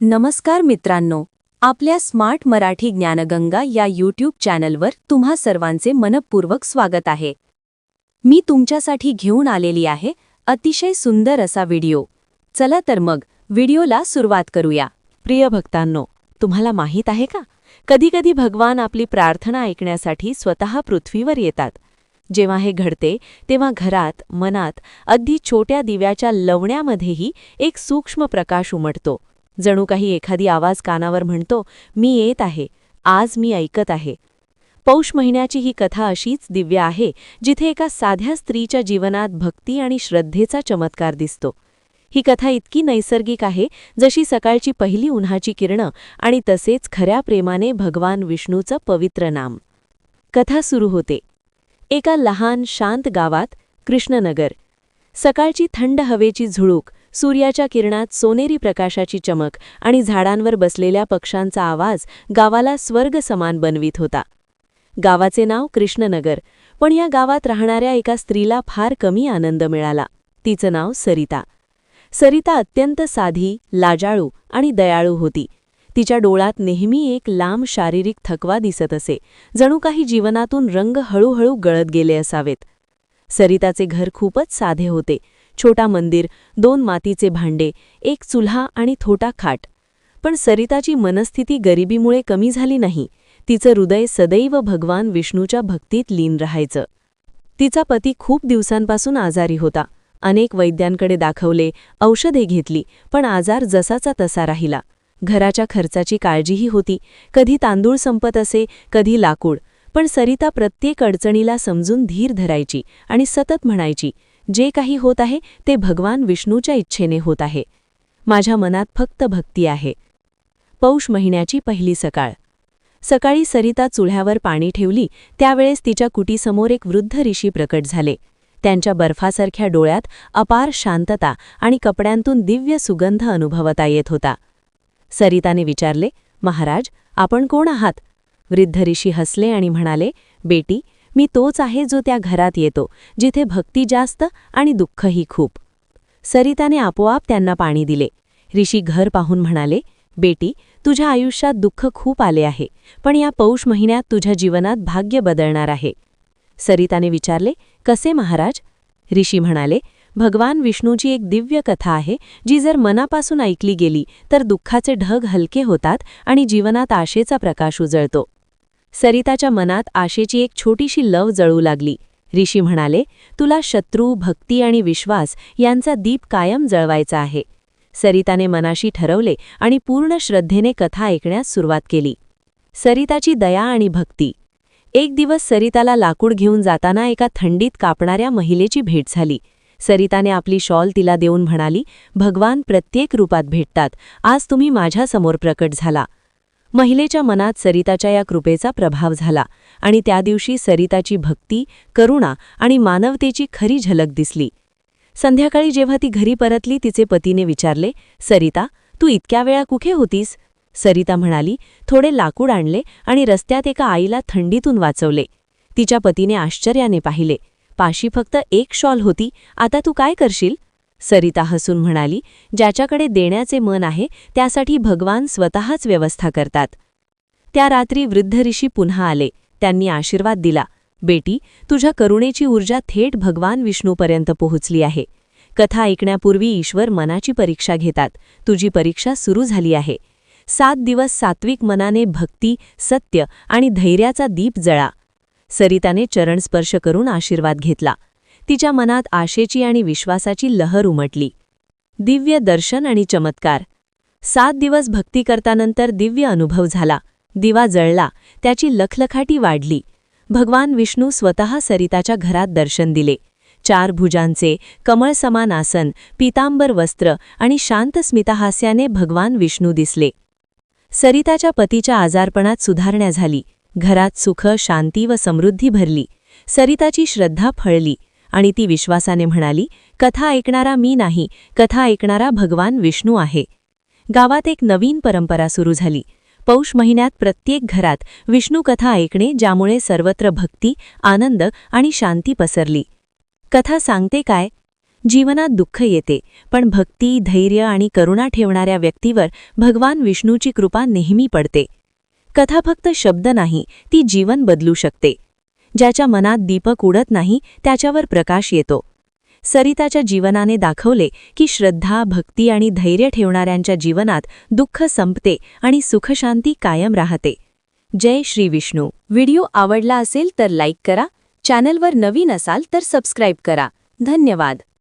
नमस्कार मित्रांनो, आपल्या स्मार्ट मराठी ज्ञानगंगा या यूट्यूब चॅनलवर तुम्हा सर्वांचे मनपूर्वक स्वागत आहे. मी तुमच्यासाठी घेऊन आलेली आहे अतिशय सुंदर असा व्हिडिओ. चला तर मग व्हिडिओला सुरुवात करूया. प्रिय भक्तांनो, तुम्हाला माहीत आहे का, कधीकधी भगवान आपली प्रार्थना ऐकण्यासाठी स्वतः पृथ्वीवर येतात. जेव्हा हे घडते तेव्हा घरात, मनात अगदी छोट्या दिव्याच्या लवण्यामध्येही एक सूक्ष्म प्रकाश उमटतो. जणू काही एखादी आवाज कानावर म्हणतो, मी येत आहे, आज मी ऐकत आहे. पौष महिन्याची ही कथा अशीच दिव्य आहे, जिथे एका साध्या स्त्रीच्या जीवनात भक्ती आणि श्रद्धेचा चमत्कार दिसतो. ही कथा इतकी नैसर्गिक आहे, जशी सकाळची पहिली उन्हाची किरणं आणि तसेच खऱ्या प्रेमाने भगवान विष्णूचं पवित्र नाम. कथा सुरू होते एका लहान शांत गावात, कृष्णनगर. सकाळची थंड हवेची झुळूक, सूर्याच्या किरणात सोनेरी प्रकाशाची चमक आणि झाडांवर बसलेल्या पक्ष्यांचा आवाज गावाला स्वर्ग समान बनवित होता. गावाचे नाव कृष्णनगर, पण या गावात राहणाऱ्या एका स्त्रीला फार कमी आनंद मिळाला. तिचं नाव सरिता. सरिता अत्यंत साधी, लाजाळू आणि दयाळू होती. तिच्या डोळ्यात नेहमी एक लांब शारीरिक थकवा दिसत असे, जणू काही जीवनातून रंग हळूहळू गळत गेले असावेत. सरिताचे घर खूपच साधे होते. छोटा मंदिर, 2 मातीचे भांडे, एक चुल्हा आणि छोटा खाट. पण सरिताची मनस्थिती गरिबीमुळे कमी झाली नाही. तिचं हृदय सदैव भगवान विष्णूच्या भक्तीत लीन राहायचं. तिचा पती खूप दिवसांपासून आजारी होता. अनेक वैद्यांकडे दाखवले, औषधे घेतली, पण आजार जसाचा तसा राहिला. घराच्या खर्चाची काळजीही होती. कधी तांदूळ संपत असे, कधी लाकूड. पण सरिता प्रत्येक अडचणीला समजून धीर धरायची आणि सतत म्हणायची, जे काही होत आहे ते भगवान विष्णूच्या इच्छेने होत आहे. माझ्या मनात फक्त भक्ती आहे. पौष महिन्याची पहिली सकाळ. सकाळी सरिता चुल्ह्यावर पाणी ठेवली, त्यावेळेस तिच्या कुटीसमोर एक वृद्ध ऋषी प्रकट झाले. त्यांच्या बर्फासारख्या डोळ्यात अपार शांतता आणि कपड्यांतून दिव्य सुगंध अनुभवता येत होता. सरिताने विचारले, महाराज, आपण कोण आहात? वृद्ध ऋषी हसले आणि म्हणाले, बेटी, मी तोच आहे जो त्या घरात येतो, जिथे भक्ती जास्त आणि दुःखही खूप. सरिताने आपोआप त्यांना पाणी दिले. ऋषी घर पाहून म्हणाले, बेटी, तुझ्या आयुष्यात दुःख खूप आले आहे, पण या पौष महिन्यात तुझ्या जीवनात भाग्य बदलणार आहे. सरिताने विचारले, कसे महाराज? ऋषी म्हणाले, भगवान विष्णूची एक दिव्य कथा आहे, जी जर मनापासून ऐकली गेली तर दुःखाचे ढग हलके होतात आणि जीवनात आशेचा प्रकाश उजळतो. सरिताच्या मनात आशेची एक छोटीशी लव जळू लागली. ऋषी म्हणाले, तुला शत्रू, भक्ती आणि विश्वास यांचा दीप कायम जळवायचा आहे. सरिताने मनाशी ठरवले आणि पूर्ण श्रद्धेने कथा ऐकण्यास सुरुवात केली. सरिताची दया आणि भक्ती. एक दिवस सरिताला लाकूड घेऊन जाताना एका थंडीत कापणाऱ्या महिलेची भेट झाली. सरिताने आपली शॉल तिला देऊन म्हणाली, भगवान प्रत्येक रूपात भेटतात, आज तुम्ही माझ्यासमोर प्रकट झाला. महिलेच्या मनात सरिताच्या या कृपेचा प्रभाव झाला आणि त्या दिवशी सरिताची भक्ती, करुणा आणि मानवतेची खरी झलक दिसली. संध्याकाळी जेव्हा ती घरी परतली, तिचे पतीने विचारले, सरिता, तू इतक्या वेळा कुठे होतीस? सरिता म्हणाली, थोडे लाकूड आणले आणि रस्त्यात एका आईला थंडीतून वाचवले. तिच्या पतीने आश्चर्याने पाहिले, पाशी फक्त एक शॉल होती, आता तू काय करशील? सरिता हसून म्हणाली, ज्याच्याकडे देण्याचे मन आहे त्यासाठी भगवान स्वतःच व्यवस्था करतात. त्या रात्री वृद्ध ऋषी पुन्हा आले. त्यांनी आशीर्वाद दिला, बेटी, तुझ्या करुणेची ऊर्जा थेट भगवान विष्णूपर्यंत पोहोचली आहे. कथा ऐकण्यापूर्वी ईश्वर मनाची परीक्षा घेतात. तुझी परीक्षा सुरू झाली आहे. 7 दिवस सात्विक मनाने भक्ती, सत्य आणि धैर्याचा दीप जळा. सरिताने चरणस्पर्श करून आशीर्वाद घेतला. तिच्या मनात आशेची आणि विश्वासाची लहर उमटली. दिव्य दर्शन आणि चमत्कार. 7 दिवस भक्ती करतानंतर दिव्य अनुभव झाला. दिवा जळला, त्याची लखलखाटी वाढली. भगवान विष्णू स्वतः सरिताच्या घरात दर्शन दिले. 4 भुजांचे, कमळ समान आसन, पीतांबर वस्त्र आणि शांत स्मितहास्याने भगवान विष्णू दिसले. सरिताच्या पतीच्या आजारपणात सुधारणा झाली. घरात सुख, शांती व समृद्धी भरली. सरिताची श्रद्धा फळली आणि ती विश्वासाने म्हणाली, कथा ऐकणारा मी नाही, कथा ऐकणारा भगवान विष्णू आहे. गावात एक नवीन परंपरा सुरू झाली. पौष महिन्यात प्रत्येक घरात विष्णू कथा ऐकणे, ज्यामुळे सर्वत्र भक्ती, आनंद आणि शांती पसरली. कथा सांगते काय? जीवनात दुःख येते, पण भक्ती, धैर्य आणि करुणा ठेवणाऱ्या व्यक्तीवर भगवान विष्णूची कृपा नेहमी पडते. कथा फक्त शब्द नाही, ती जीवन बदलू शकते. ज्याच्या मनात दीपक उडत नाही त्याच्यावर प्रकाश येतो. सरिताच्या जीवनाने दाखवले की श्रद्धा, भक्ती आणि धैर्य ठेवणाऱ्यांच्या जीवनात दुःख संपते आणि सुखशांती कायम राहते. जय श्री विष्णू. व्हिडिओ आवडला असेल तर लाईक करा, चॅनलवर नवीन असाल तर सबस्क्राईब करा. धन्यवाद.